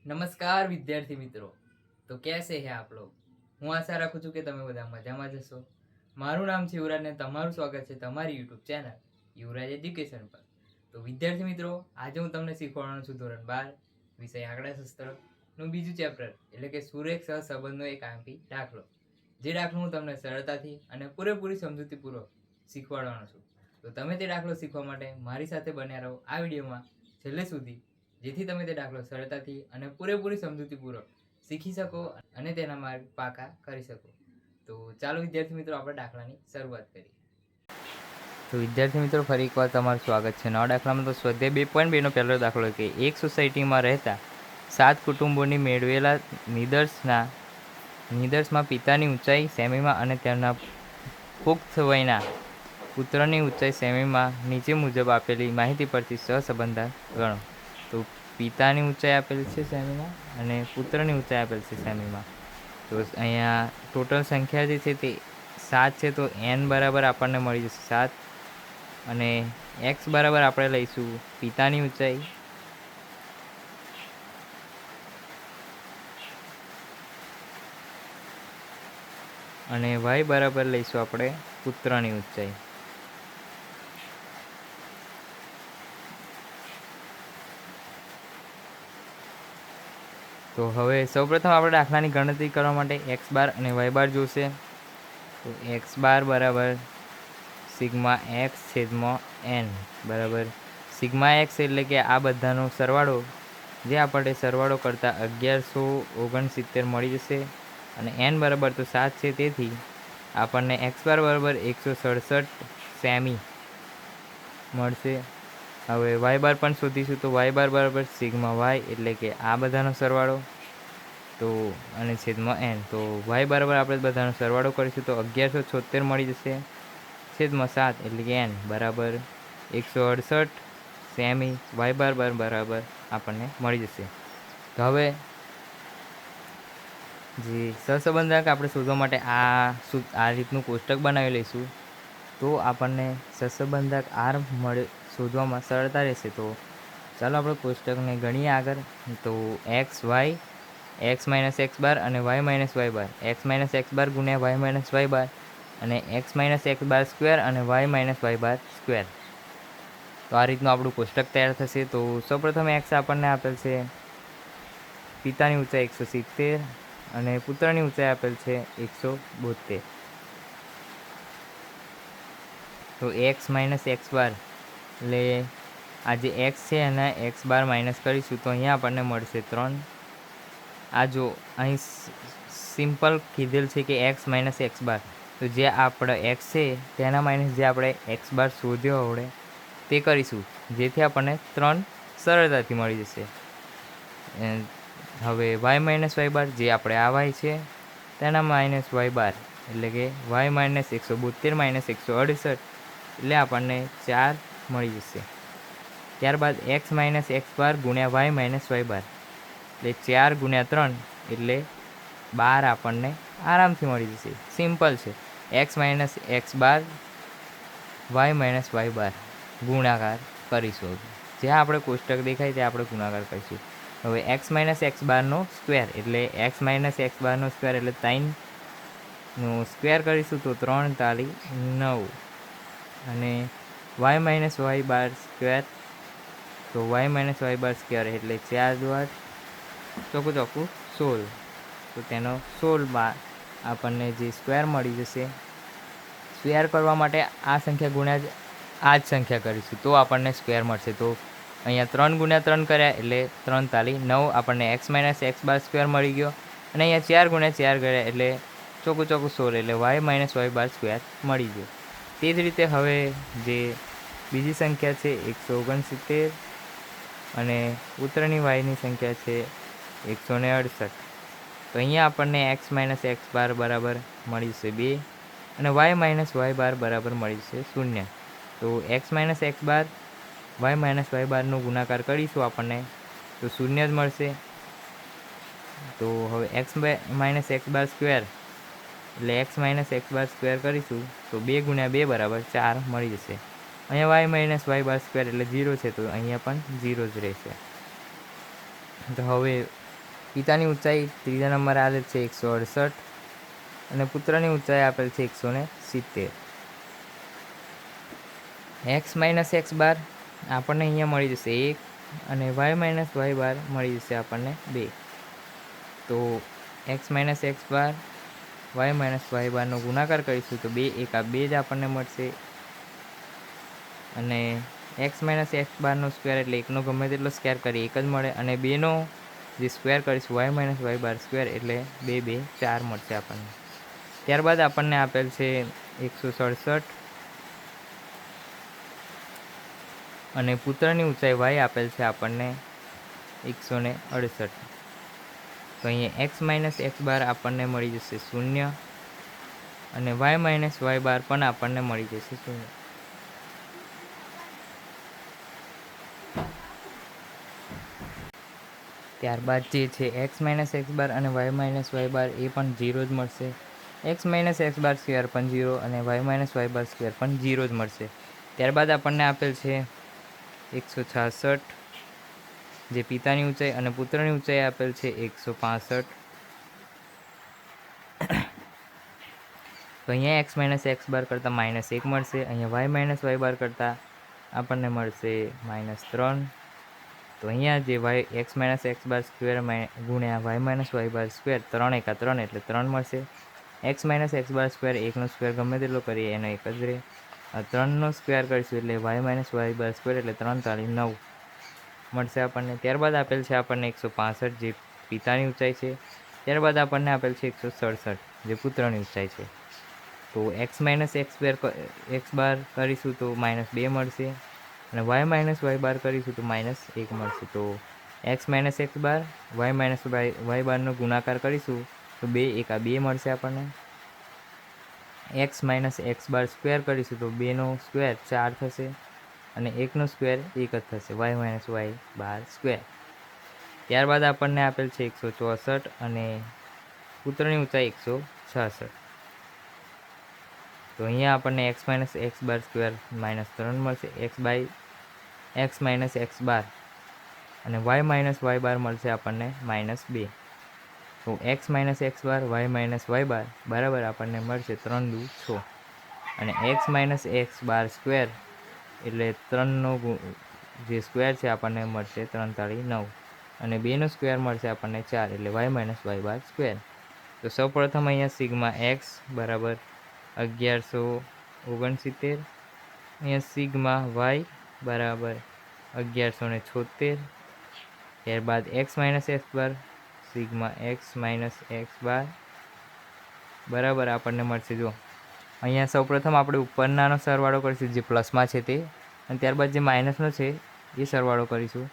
नमस्कार विद्यार्थी मित्रों, तो कैसे हैं आप लोग? હું આશા રાખું છું કે તમે બધા મજામાં જ હશો. મારું નામ છે યુવરાજ ને તમારું સ્વાગત છે તમારી યુટ્યુબ ચેનલ યુવરાજ એજ્યુકેશન પર. તો વિદ્યાર્થી મિત્રો, આજે હું તમને શીખવાડવાનો છું ધોરણ 12 વિષય આંકડાશાસ્ત્ર નું બીજું ચેપ્ટર એટલે કે સુરેખ સહસંબંધનો એક આંકી દાખલો. જે દાખલો હું તમને સરળતાથી અને પૂરેપૂરી સમજૂતીપૂર્વક શીખવાડવાનો છું. તો તમે તે દાખલો શીખવા માટે મારી સાથે બન્યા રહો આ વિડીયોમાં છેલ્લે સુધી, જેથી તમે તે દાખલો સરળતાથી અને પૂરેપૂરી સમજૂતીપૂર્વક શીખી શકો અને તેના માર્ગ પાકા કરી શકો. તો ચાલો વિદ્યાર્થી મિત્રો, આપણે દાખલાની શરૂઆત કરીએ. તો વિદ્યાર્થી મિત્રો, ફરી એકવાર તમારું સ્વાગત છે. નવા દાખલામાં તો સ્વાધ્યાય 2.2નો પહેલો દાખલો કે એક સોસાયટીમાં રહેતા 7 કુટુંબોની મેળવેલા નિદર્શમાં પિતાની ઊંચાઈ સેમીમાં અને તેમના પુખ્ત વયના પુત્રની ઊંચાઈ સેમીમાં નીચે મુજબ આપેલી માહિતી પરથી સહસંબંધ ગણો. તો પિતાની ઊંચાઈ આપેલ છે સેમીમાં અને પુત્રની ઊંચાઈ આપેલ છે સેમીમાં. તો અહીંયા ટોટલ સંખ્યા જે છે તે 7 છે. તો n બરાબર આપણને મળી જશે 7 અને x બરાબર આપણે લઈશું પિતાની ઊંચાઈ અને y બરાબર લઈશું આપણે પુત્રની ઊંચાઈ. તો હવે સૌપ્રથમ આપણે દાખલાની ગણતરી કરવા માટે x બાર અને y બાર જોશે. તો x બાર બરાબર સિગ્મા x છેદમાં n બરાબર સિગ્મા x એટલે કે આ બધાનો સરવાળો, જે આપણે સરવાળો કરતાં 1169 મળી જશે. અને n બરાબર તો 7 છે, તેથી આપણને x બાર બરાબર 167 સેમી મળશે. હવે y બાર પણ શોધીશું. તો y બાર બરાબર સિગ્મા y એટલે કે આ બધાનો સરવાળો તો અને છેદમાં n. તો y બરાબર આપણે બધાનો સરવાળો કરીશું તો 1176 મળી જશે છેદમાં 7 એટલે કે n બરાબર 168 સેમી y બાર બરાબર આપણને મળી જશે. તો હવે જે સહસંબંધક આપણે શોધવા માટે આ રીતનું કોષ્ટક બનાવી લઈશું. તો આપણને સહસંબંધક r શોધવામાં સરળતા રહેશે. તો ચાલો આપણે કોષ્ટકને ગણીએ આગળ. તો x માઇનસ એક્સ બાર અને y માઇનસ વાય બાર, x માઇનસ એક્સ બાર ગુણ્યા વાય માઇનસ વાય બાર અને x minus x bar square અને y minus y bar square. તો આ રીતનું આપણું કોષ્ટક તૈયાર થશે. તો સૌપ્રથમ x આપણને આપેલ છે પિતાની ઊંચાઈ 170 અને પુત્રની ઊંચાઈ આપેલ છે 172. તો x માઇનસ એક્સ બાર એટલે આ જે x છે એના x બાર માઇનસ કરીશું તો અહીંયા આપણને મળશે 3. આ જો અહીં સિમ્પલ કીધેલ છે કે x માઇનસ એક્સ બાર, તો જે આપણે x છે તેના માઇનસ જે આપણે એક્સ બાર શોધ્યો આવડે તે કરીશું, જેથી આપણને 3 સરળતાથી મળી જશે. હવે y માઇનસ વાય બાર, જે આપણે આ y છે તેના માઇનસ વાય બાર એટલે કે y માઇનસ 172 માઇનસ 168 એટલે આપણને 4 મળી જશે. ત્યારબાદ x માઇનસ એક્સ બાર ગુણ્યા વાય માઇનસ વાય બાર એટલે 4 ગુણ્યા 3 એટલે 12 આપણને આરામથી મળી જશે. સિમ્પલ છે. x minus x bar y minus y બાર ગુણાકાર કરીશું. જ્યાં આપણે કોષ્ટક દેખાય ત્યાં આપણે ગુણાકાર કરીશું. હવે x માઇનસ એક્સ બારનો સ્ક્વેર એટલે x માઇનસ એક્સ બારનો સ્ક્વેર એટલે 3નો સ્ક્વેર કરીશું તો 3 તાલી 9 અને y minus y bar square તો y minus y bar square એટલે 4 દુ 8 ચોખ્ખું 16. તો તેનો 16 આપણને જે સ્ક્વેર મળી જશે. સ્ક્વેર કરવા માટે આ સંખ્યા ગુણ્યા આ જ સંખ્યા કરીશું તો આપણને સ્ક્વેર મળશે. તો અહીંયા 3 ગુણ્યા 3 કર્યા એટલે 3 તાલી 9 આપણને x minus x bar square મળી ગયો. અને અહીંયા 4 ગુણ્યા 4 કર્યા એટલે ચોખ્ખું 16 એટલે y minus y bar square મળી ગયો. તે જ રીતે હવે જે બીજી સંખ્યા છે 169 અને પુત્રની વાયની સંખ્યા છે 168. તો અહીંયા આપણને x માઇનસ એક્સ બાર બરાબર મળી જશે 2 અને y માઇનસ વાય બાર બરાબર મળી જશે 0. તો x માઇનસ એક્સ બાર y માઇનસ વાય બારનો ગુણાકાર કરીશું આપણને તો 0 જ મળશે. તો હવે x minus x bar square એટલે x minus x bar square કરીશું તો 2 ગુણ્યા 2 બરાબર 4 મળી જશે. અહીંયા y minus y bar square એટલે 0 છે, તો અહીંયા પણ 0 જ રહેશે. તો હવે પિતાની ઊંચાઈ ત્રીજા નંબરે આવેલ છે 168 અને પુત્રની ઊંચાઈ આપેલ છે 170. એક્સ માઇનસ એક્સ બાર આપણને અહીંયા મળી જશે 1 અને વાય માઇનસ વાય બાર મળી જશે આપણને 2. તો x minus x bar y minus Y બારનો ગુણાકાર કરીશું તો 2 1 2 જ આપણને મળશે. અને એક્સ માઇનસ એક્સ બારનો સ્ક્વેર એટલે 1નો ગમે તેટલો સ્ક્વેર કરીએ 1 જ મળે. અને 2નો જે સ્ક્વેર કરીશું Y minus y bar square એટલે 2 2 4 મળશે આપણને. ત્યારબાદ આપણને આપેલ છે 167 અને પુત્રની ઊંચાઈ વાય આપેલ છે આપણને 168. તો અહીંયા એક્સ માઇનસ એક્સ બાર આપણને મળી જશે 0 અને વાય માઇનસ વાય બાર પણ આપણને મળી જશે 0. ત્યારબાદ જે છે એક્સ માઇનસ એક્સ બાર અને વાય માઇનસ વાય બાર એ પણ 0 જ મળશે. X minus x bar square પણ 0 અને y minus y bar square પણ 0 જ મળશે. ત્યારબાદ આપણને આપેલ છે 166 જે પિતાની ઊંચાઈ અને પુત્રની ઊંચાઈ આપેલ છે 165. તો અહીંયા એક્સ માઇનસ એક્સ બાર કરતાં -1 મળશે. અહીંયા વાય માઇનસ વાય બાર કરતાં આપણને મળશે -3. તો અહીંયા જે y x minus x bar square ગુણ્યા y minus y bar square 3 × 3 એટલે 3 મળશે. X minus x bar square 1નો સ્ક્વેર ગમે તેટલો કરીએ એનો 1 જ રહે. 3નો સ્ક્વેર કરીશું એટલે Y minus y bar square એટલે 3 × 9 મળશે આપણને. ત્યારબાદ આપેલ છે આપણને 165 જે પિતાની ઊંચાઈ છે. ત્યારબાદ આપણને આપેલ છે 167 જે પુત્રની ઊંચાઈ છે. તો એક્સ માઇનસ એક્સ બાર કરીશું તો -2 મળશે અને વાય માઇનસ વાય બાર કરીશું તો -1 મળશે. તો x minus x bar y minus Y બારનો ગુણાકાર કરીશું તો 2 1 2 મળશે આપણને. X minus x bar square કરીશું તો 2નો સ્ક્વેર 4 થશે અને 1નો સ્ક્વેર 1 જ થશે Y minus y bar square. ત્યારબાદ આપણને આપેલ છે 164 અને પુત્રની ઊંચાઈ 166. તો અહીંયા આપણને x minus x bar square -3 મળશે એક્સ માઇનસ એક્સ બાર અને વાય માઇનસ વાય બાર મળશે આપણને -2. તો x minus x bar y minus y બાર બરાબર આપણને મળશે 3 દુ 6 અને x minus x bar square એટલે 3નો જે સ્ક્વેર છે આપણને મળશે 3 તાળી 9 અને 2નો સ્ક્વેર મળશે આપણને 4 એટલે Y minus y bar square. તો સૌપ્રથમ અહીંયા સિગ્મા એક્સ બરાબર 1169. અહીંયા સિગ્મા વાય બરાબર 1176. ત્યારબાદ એક્સ માઇનસ એક્સ બાર સિગ્મા એક્સ માઇનસ એક્સ બાર બરાબર આપણને મળશે. જો અહીંયા સૌપ્રથમ આપણે ઉપરનાનો સરવાળો કરીશું જે પ્લસમાં છે તે, અને ત્યારબાદ જે માઇનસનો છે એ સરવાળો કરીશું.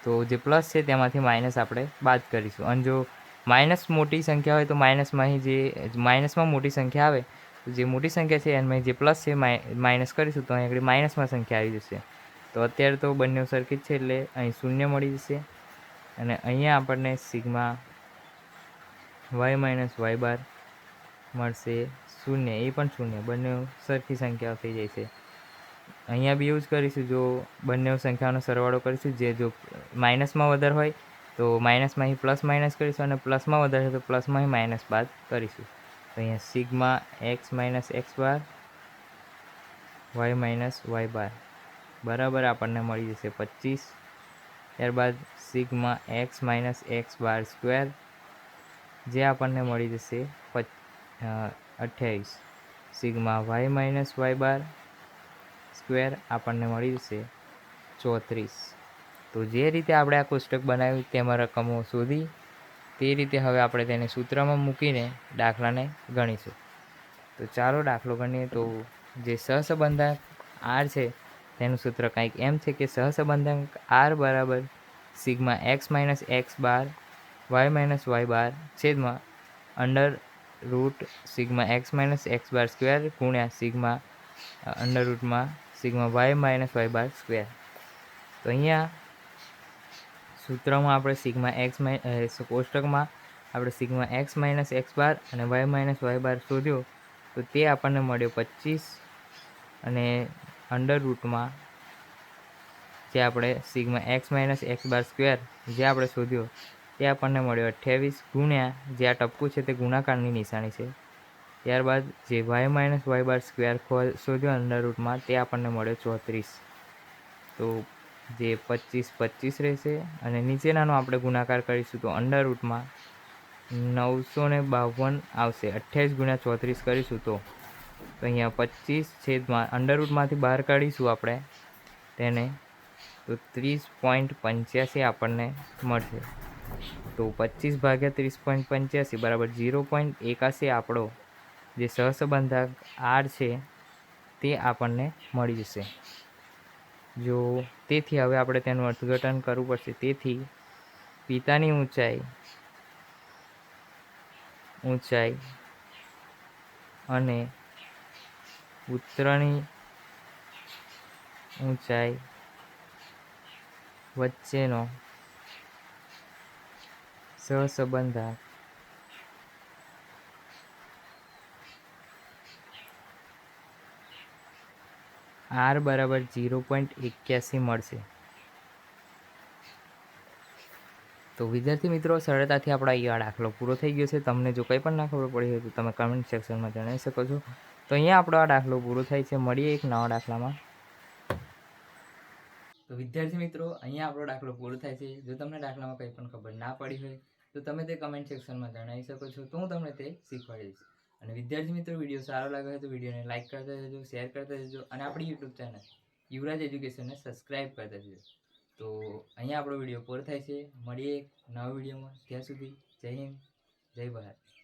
તો જે પ્લસ છે તેમાંથી માઇનસ આપણે બાદ કરીશું. અને જો માઇનસ મોટી સંખ્યા હોય તો માઇનસમાં જે માઇનસમાં મોટી સંખ્યા આવે તો જે મોટી સંખ્યા છે એમાં જે પ્લસ છે માઇનસ કરીશું તો અહીં આગળ માઇનસમાં સંખ્યા આવી જશે. તો અત્યારે તો બંને સરખી જ છે એટલે અહીં 0 મળી જશે અને અહીંયા આપણને સિગ્મા વાય માઇનસ વાય બાર મળશે 0, એ પણ 0, બંને સરખી સંખ્યાઓ થઈ જાય છે. અહીંયા બી એવું જ કરીશું. જો બંને સંખ્યાઓનો સરવાળો કરીશું જે જો માઇનસમાં વધારે હોય તો માઇનસમાંથી પ્લસ માઇનસ કરીશું અને પ્લસમાં વધારે હોય તો પ્લસમાંથી માઇનસ બાદ કરીશું. તો અહીંયા sigma x minus x bar y minus y બાર બરાબર આપણને મળી જશે 25. ત્યારબાદ sigma x minus x bar square જે આપણને મળી જશે 28. Sigma y minus y bar square આપણને મળી જશે 34. તો જે રીતે આપણે આ કોષ્ટક બનાવ્યું તેમાં રકમો શોધી તે રીતે હવે આપણે તેને સૂત્રમાં મૂકીને દાખલાને ગણીશું. તો ચાલો દાખલો ગણીએ. તો જે સહસંબંધાંક આર છે તેનું સૂત્ર કંઈક એમ છે કે સહસંબંધાંક આર બરાબર sigma x minus x bar y minus y bar છેદમાં under root sigma x minus x bar square ગુણ્યા સિગ્મા અંડર રૂટમાં sigma y minus y bar square. તો અહીંયા સૂત્રમાં આપણે સિગ્મા એક્સ કોષ્ટકમાં આપણે sigma x minus x bar અને વાય માઇનસ વાય બાર શોધ્યો તો તે આપણને મળ્યો 25 અને અંડર રૂટમાં જે આપણે sigma x minus x bar square જે આપણે શોધ્યો તે આપણને મળ્યો 28 ગુણ્યા જે આ ટપકું છે તે ગુણાકારની નિશાની છે. ત્યારબાદ જે y minus y bar square શોધ્યો under રૂટમાં તે આપણને મળ્યો 34. તો જે 25 રહેશે અને નીચેનાનો આપણે ગુણાકાર કરીશું તો અંડર રૂટમાં 952 આવશે. 28 ગુણ્યા 34 કરીશું તો અહીંયા 25 છેદમાં અંડર રૂટમાંથી બહાર કાઢીશું આપણે તેને તો 30.85 આપણને મળશે. તો 25 ભાગ્યા 30.85 બરાબર 0.81 આપણો જે સહસંબંધક આર છે તે આપણને મળી જશે. જો તેથી હવે આપણે તેનું અર્થઘટન કરવું પડશે. તેથી પિતાની ઊંચાઈ અને પુત્રની ઊંચાઈ વચ્ચેનો સહસંબંધક આર બરાબર 0.81 મળશે. તો વિદ્યાર્થી મિત્રો, સરળતાથી આપણો આ દાખલો પૂરો થઈ ગયો છે. તમને જો કંઈ પણ ના ખબર પડી હોય તો તમે કમેન્ટ સેક્શનમાં જણાવી શકો છો. તો અહીંયા આપણો આ દાખલો પૂરો થાય છે. મળીએ એક નવા દાખલામાં. તો વિદ્યાર્થી મિત્રો, અહીંયા આપણો દાખલો પૂરો થાય છે. જો તમને દાખલામાં કંઈ પણ ખબર ના પડી હોય તો તમે તે કમેન્ટ સેક્શનમાં જણાવી શકો છો. તો હું તમને તે શીખવાડીશ. અને વિદ્યાર્થી મિત્રો, વિડીયો સારો લાગે હોય તો વિડીયોને લાઇક કરતા જજો, શેર કરતા જજો અને આપણી યુટ્યુબ ચેનલ યુવરાજ એજ્યુકેશનને સબસ્ક્રાઈબ કરતા જજો. તો અહીંયા આપણો વિડીયો પૂરો થાય છે. મળીએ એક નવા વિડીયોમાં. ત્યાં સુધી જય હિન્દ, જય ભારત.